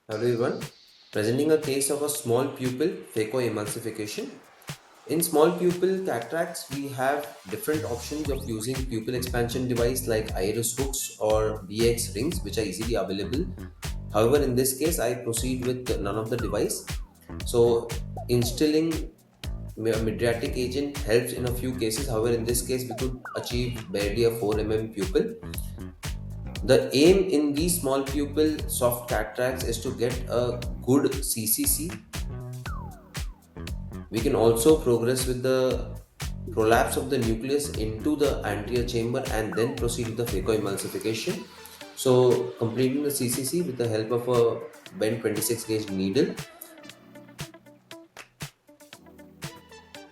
Hello everyone, presenting a case of a small pupil phacoemulsification. In small pupil cataracts, we have different options of using pupil expansion device like iris hooks or BX rings, which are easily available. However, in this case, I proceed with none of the device. So, instilling mydriatic agent helps in a few cases. However, in this case, we could achieve barely a 4 pupil. The aim in these small pupil soft cataracts is to get a good CCC. We can also progress with the prolapse of the nucleus into the anterior chamber and then proceed with the phacoemulsification. So, completing the CCC with the help of a bent 26 gauge needle,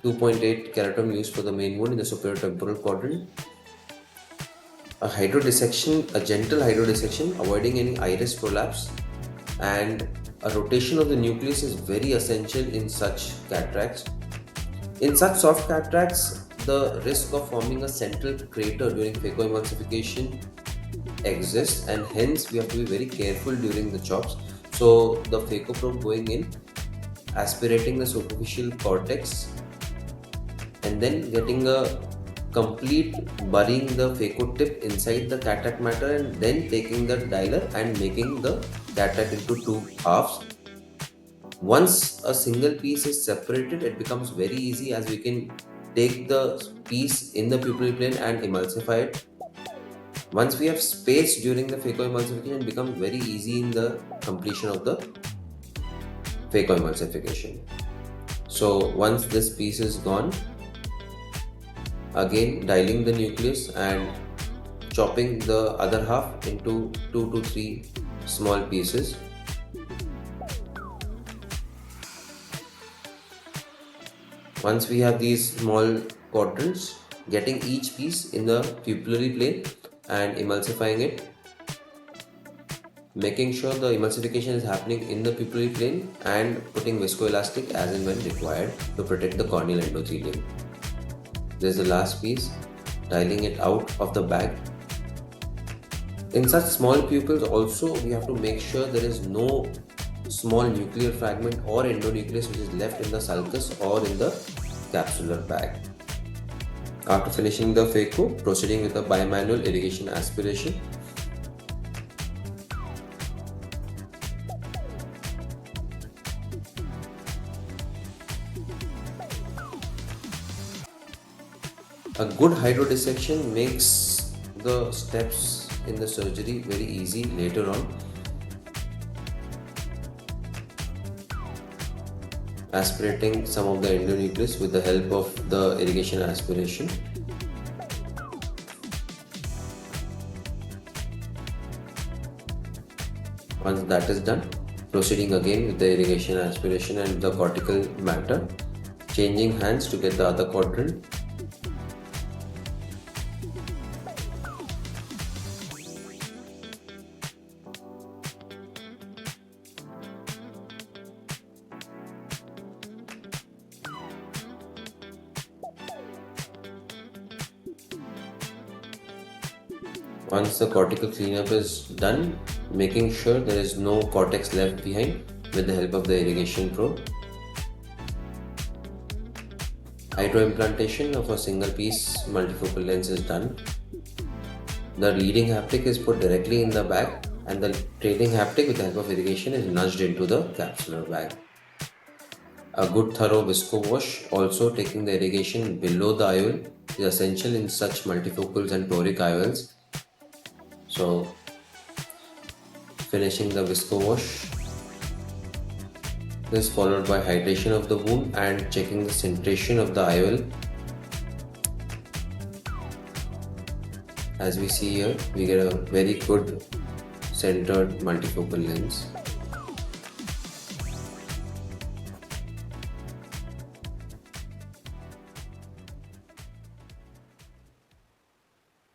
2.8 keratom used for the main wound in the superior temporal quadrant. A hydrodissection, a gentle hydrodissection, avoiding any iris prolapse, and a rotation of the nucleus is very essential in such cataracts. In such soft cataracts, the risk of forming a central crater during phacoemulsification exists, and hence we have to be very careful during the chops. So the phacoprobe going in, aspirating the superficial cortex, and then getting a complete burying the phaco tip inside the cataract matter, and then taking the dialer and making the cataract into two halves. Once a single piece is separated, it becomes very easy as we can take the piece in the pupillary plane and emulsify it. Once we have space during the phacoemulsification, it becomes very easy in the completion of the phacoemulsification. So once this piece is gone, again dialing the nucleus and chopping the other half into 2 to 3 small pieces. Once we have these small quadrants, getting each piece in the pupillary plane and emulsifying it, making sure the emulsification is happening in the pupillary plane and putting viscoelastic as and when required to protect the corneal endothelium. This is the last piece, dialing it out of the bag. In such small pupils also, we have to make sure there is no small nuclear fragment or endonucleus which is left in the sulcus or in the capsular bag. After finishing the phaco, proceeding with a bimanual irrigation aspiration. A good hydrodissection makes the steps in the surgery very easy later on. Aspirating some of the endonucleus with the help of the irrigation aspiration. Once that is done, proceeding again with the irrigation aspiration and the cortical matter, changing hands to get the other quadrant. Once the cortical cleanup is done, making sure there is no cortex left behind with the help of the irrigation probe. Hydroimplantation of a single piece multifocal lens is done. The leading haptic is put directly in the bag and the trailing haptic with the help of irrigation is nudged into the capsular bag. A good thorough visco wash, also taking the irrigation below the IOL, is essential in such multifocals and toric IOLs. So, finishing the visco wash. This followed by hydration of the wound and checking the centration of the IOL. As we see here, we get a very good centered multifocal lens.